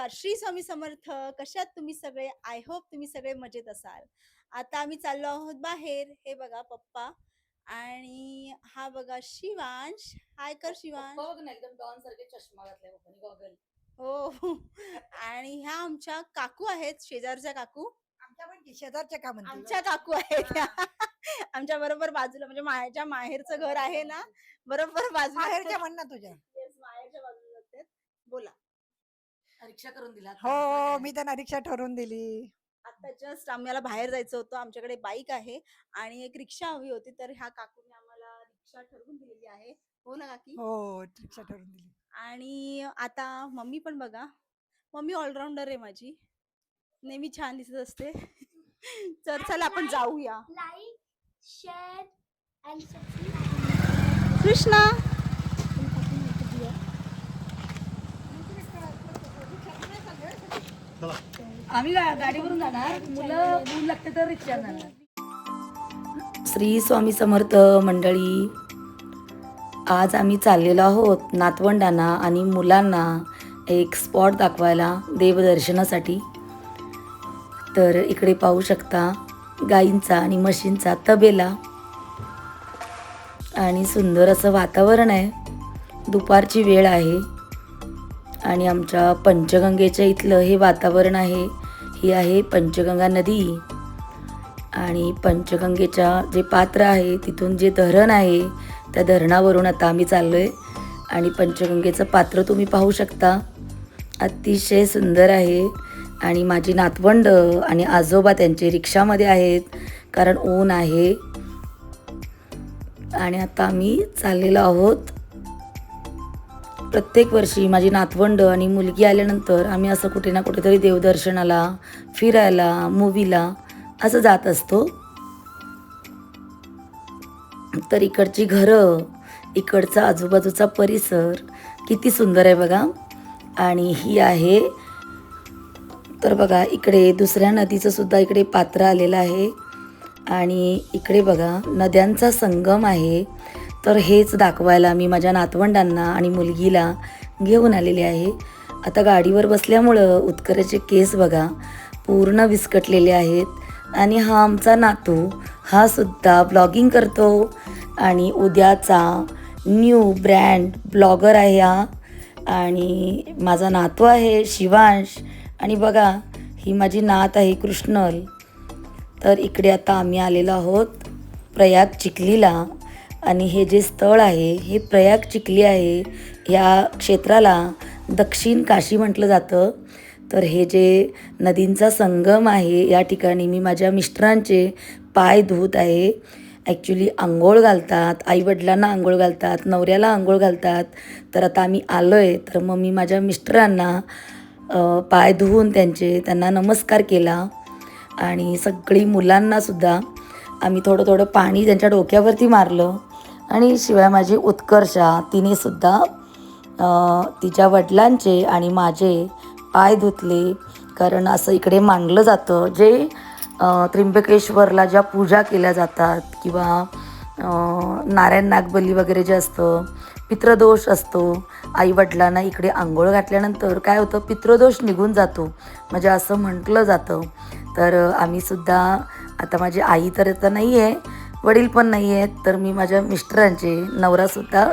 नमस्कार, श्री स्वामी समर्थ. कशात तुम्ही सगळे? आय होप तुम्ही सगळे मजेत असाल. आता आम्ही चाललो आहोत बाहेर. हे बघा पप्पा आणि हा बघा शिवांश. हाय कर शिवांश. पप्पा बघ ना एकदम डॉन सारखे चष्मा घातलाय पप्पानी गॉगल. हो. आणि ह्या आमच्या काकू आहेत, शेजारच्या काकू. आमच्या पण शेजारच्या का म्हणते आमच्या काकू आहेत त्या. आमच्या बरोबर बाजूला म्हणजे माझ्या माहेरचं घर आहे ना, बरोबर बाजूला. माहेरच्या म्हण ना तुझ्या. येस, माहेरच्या बाजूला राहतात. बोला. रिक्षा करून दिला हो मी त्यांना रिक्षा ठरवून दिली. आता जस्ट आम्हाला बाहेर जायचं होतं. आमच्याकडे बाईक आहे आणि एक रिक्षा हवी होती, तर ह्या काकूने आम्हाला रिक्षा ठरवून दिलेली आहे. हो ना काकी? हो रिक्षा ठरवून दिली. आणि आता मम्मी पण बघा, मम्मी ऑलराऊंडर आहे माझी, नेहमी छान दिसत असते. तर चला आपण जाऊया. Like, share, and Krishna. आम्ही गाडीवरून जाणार, मुलं ऊन लागते तर रिक्षा जाणार. श्री स्वामी समर्थ मंडळी, आज आम्ही चाललेलो आहोत नातवंडांना आणि मुलांना एक स्पॉट दाखवायला देवदर्शनासाठी. तर इकडे पाहू शकता गाईंचा आणि म्हशींचा तबेला आणि सुंदर असं वातावरण आहे. दुपारची वेळ आहे आणि आमच्या पंचगंगेच्या इथलं हे वातावरण आहे. ही आहे पंचगंगा नदी आणि पंचगंगेच्या जे पात्र आहे तिथून जे धरण आहे त्या धरणावरून आता आम्ही चाललो आहे. आणि पंचगंगेचं पात्र तुम्ही पाहू शकता, अतिशय सुंदर आहे. आणि माझी नातवंड आणि आजोबा त्यांचे रिक्षामध्ये आहेत, कारण ऊन आहे. आणि आता आम्ही चाललेलो आहोत. प्रत्येक वर्षी माझी नातवंड आणि मुलगी आल्यानंतर आम्ही असं कुठे ना कुठेतरी देवदर्शनाला, फिरायला, मूवीला असं जात असतो. तर इकडची घरं, इकडचा आजूबाजूचा परिसर किती सुंदर आहे बघा. आणि ही आहे, तर बघा इकडे दुसऱ्या नदीचं सुद्धा इकडे पात्र आलेलं आहे. आणि इकडे बघा नद्यांचा संगम आहे. तर हेच दाखवायला मी माझ्या नातवंडांना आणि मुलगीला घेऊन आलेले आहे. आता गाडीवर बसल्यामुळं उत्कराचे केस बघा पूर्ण विस्कटलेले आहेत. आणि हा आमचा नातू, हा सुद्धा ब्लॉगिंग करतो आणि उद्याचा न्यू ब्रँड ब्लॉगर आहे हा. आणि माझा नातू आहे शिवांश. आणि बघा ही माझी नात आहे कृष्णल. तर इकडे आता आम्ही आलेलो आहोत प्रयाग चिखलीला. आणि हे जे स्थळ आहे हे प्रयाग चिखली आहे. या क्षेत्राला दक्षिण काशी म्हटलं जातं. तर हे जे नदींचा संगम आहे या ठिकाणी मी माझ्या मिस्टरांचे पाय धुत आहे. ॲक्च्युली आंघोळ घालतात, आईवडिलांना आंघोळ घालतात, नवऱ्याला आंघोळ घालतात. तर आता आम्ही आलो आहे, तर मग मी माझ्या मिस्टरांना पाय धुवून त्यांना नमस्कार केला. आणि सगळी मुलांनासुद्धा आम्ही थोडं थोडं पाणी त्यांच्या डोक्यावरती मारलं. आणि शिवाय माझी उत्कर्षा तिनेसुद्धा तिच्या वडिलांचे आणि माझे पाय धुतले. कारण असं इकडे मानलं जातं, जे त्र्यंबकेश्वरला ज्या पूजा केल्या जातात किंवा नारायण नागबली वगैरे जे असतं, पितृदोष असतो, आईवडिलांना इकडे आंघोळ घातल्यानंतर काय होतं, पितृदोष निघून जातो, म्हणजे असं म्हटलं जातं. तर आम्हीसुद्धा, आता माझी आई तर आता नाही आहे, वडील पण नाही आहेत, तर मी माझ्या मिस्टरांचे, नवरासुद्धा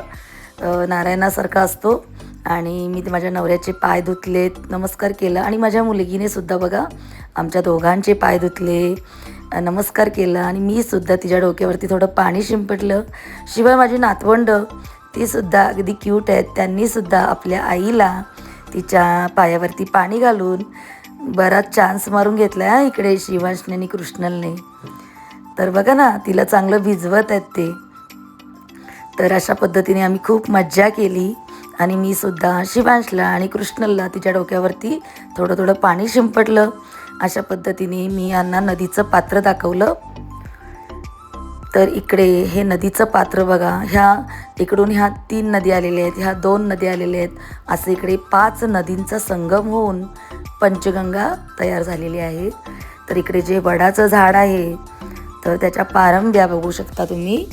नारायणासारखा असतो. आणि मी माझ्या नवऱ्याचे पाय धुतलेत, नमस्कार केला. आणि माझ्या मुलगीने सुद्धा बघा आमच्या दोघांचे पाय धुतले, नमस्कार केला. आणि मी सुद्धा तिच्या डोक्यावरती थोडं पाणी शिंपडलं. शिवाय माझी नातवंड तीसुद्धा अगदी क्यूट आहेत, त्यांनीसुद्धा आपल्या आईला तिच्या पायावरती पाणी घालून बराच चान्स मारून घेतला आहे इकडे शिवांशने आणि कृष्णलने. तर बघा ना, तिला चांगलं भिजवत आहेत ते. तर अशा पद्धतीने आम्ही खूप मज्जा केली. आणि मी सुद्धा शिवांशला आणि कृष्णलला तिच्या डोक्यावरती थोडं थोडं पाणी शिंपडलं. अशा पद्धतीने मी यांना नदीचं पात्र दाखवलं. तर इकडे हे नदीचं पात्र बघा, इकडून ह्या 3 नदी आलेल्या आहेत, ह्या 2 नदी आलेल्या आहेत, असं इकडे 5 नदींचा संगम होऊन पंचगंगा तयार झालेली आहे. तर इकडे जे वडाचं झाड आहे तर त्याच्या पारंब्या बघू शकता तुम्ही.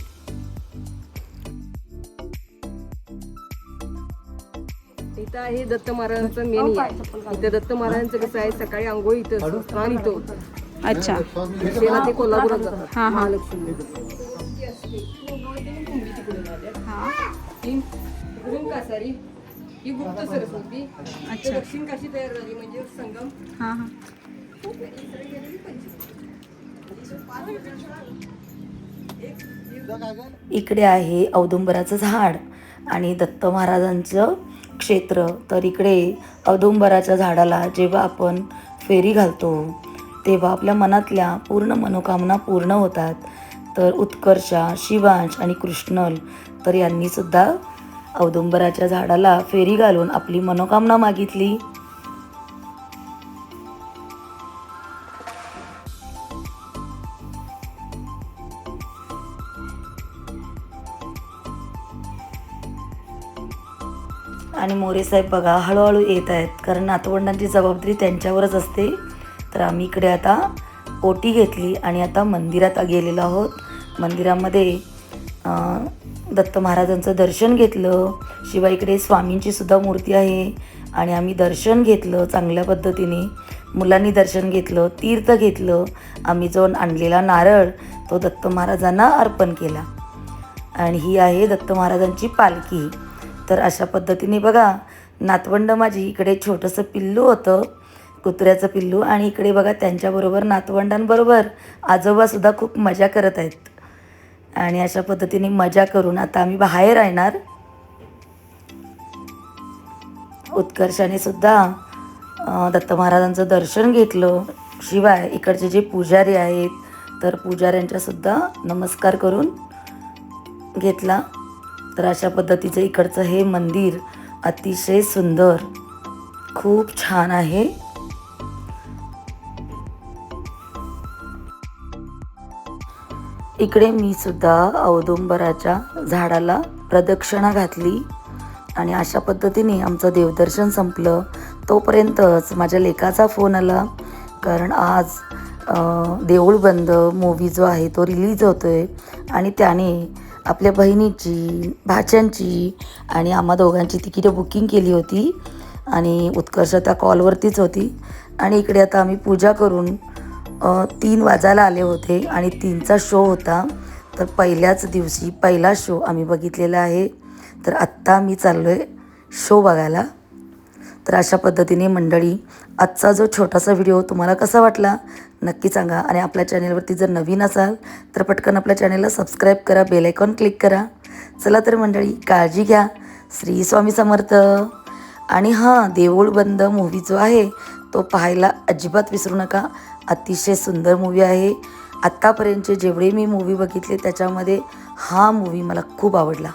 इथं आता हे दत्त महाराजांचं मेन आहे. इथं दत्त महाराजांचं कसं आहे, सकाळी आंघोळ इथं, स्नान इथं होतं. अच्छा. तेव्हा ते कोल्हापुरात जातात. हा, हा. महालक्ष्मी इकडून कासारी, ही गुप्त सरस्वती, अच्छा. दक्षिण काशी तयार झाली म्हणजे संगम. हा हा. इकडे आहे औदुंबराचं झाड आणि दत्त महाराजांचं क्षेत्र. तर इकडे औदुंबराच्या झाडाला जेव्हा आपण फेरी घालतो तेव्हा आपल्या मनातल्या पूर्ण मनोकामना पूर्ण होतात. तर उत्कर्षा, शिवांश आणि कृष्णल तर यांनी सुद्धा औदुंबराच्या झाडाला फेरी घालून आपली मनोकामना मागितली. आणि मोरे साहेब बघा हळूहळू येत आहेत, कारण नातवंडांची जबाबदारी त्यांच्यावरच असते. तर आम्ही इकडे आता ओटी घेतली आणि आता मंदिरात गेलेलो आहोत. मंदिरामध्ये दत्त महाराजांचं दर्शन घेतलं. शिवाय इकडे स्वामींची सुद्धा मूर्ती आहे आणि आम्ही दर्शन घेतलं चांगल्या पद्धतीने. मुलांनी दर्शन घेतलं, तीर्थ घेतलं. आम्ही जो आणलेला नारळ तो दत्त महाराजांना अर्पण केला. आणि ही आहे दत्त महाराजांची पालखी. तर अशा पद्धतीने बघा नातवंड माझी इकडे छोटंसं पिल्लू होतं, कुत्र्याचं पिल्लू, आणि इकडे बघा त्यांच्याबरोबर नातवंडांबरोबर आजोबासुद्धा खूप मजा करत आहेत. आणि अशा पद्धतीने मजा करून आता आम्ही बाहेर येणार. उत्कर्षाने सुद्धा दत्त महाराजांचं दर्शन घेतलं. शिवाय इकडचे जे पुजारी आहेत तर पुजाऱ्यांचासुद्धा नमस्कार करून घेतला. तर अशा पद्धतीचं इकडचं हे मंदिर अतिशय सुंदर, खूप छान आहे. इकडे मी सुद्धा औदुंबराच्या झाडाला प्रदक्षिणा घातली आणि अशा पद्धतीने आमचं देवदर्शन संपलं. तोपर्यंतच माझ्या लेकाचा फोन आला, कारण आज देऊळ बंद मूवी जो आहे तो रिलीज होतो आहे आणि त्याने आपल्या बहिणीची, भाच्यांची आणि आम्हा दोघांची तिकीटं बुकिंग केली होती. आणि उत्कर्ष त्या कॉलवरतीच होती. आणि इकडे आता आम्ही पूजा करून 3 वाजायला आले होते आणि 3चा शो होता. तर पहिल्याच दिवशी पहिला शो आम्ही बघितलेला आहे. तर आत्ता मी चाललो आहे शो बघायला. तर अशा पद्धतीने मंडळी आजचा जो छोटासा व्हिडिओ तुम्हाला कसा वाटला नक्की सांगा. आणि आपल्या चॅनेलवरती जर नवीन असाल तर पटकन आपल्या चॅनेलला सबस्क्राईब करा, बेल आयकॉन क्लिक करा. चला तर मंडळी काळजी घ्या. श्री स्वामी समर्थ. आणि हां, देऊळ बंद मूव्ही जो आहे तो पाहायला अजिबात विसरू नका. अतिशय सुंदर मूव्ही आहे. आत्तापर्यंतचे जेवढे मी मूव्ही बघितले त्याच्यामध्ये हा मूव्ही मला खूप आवडला.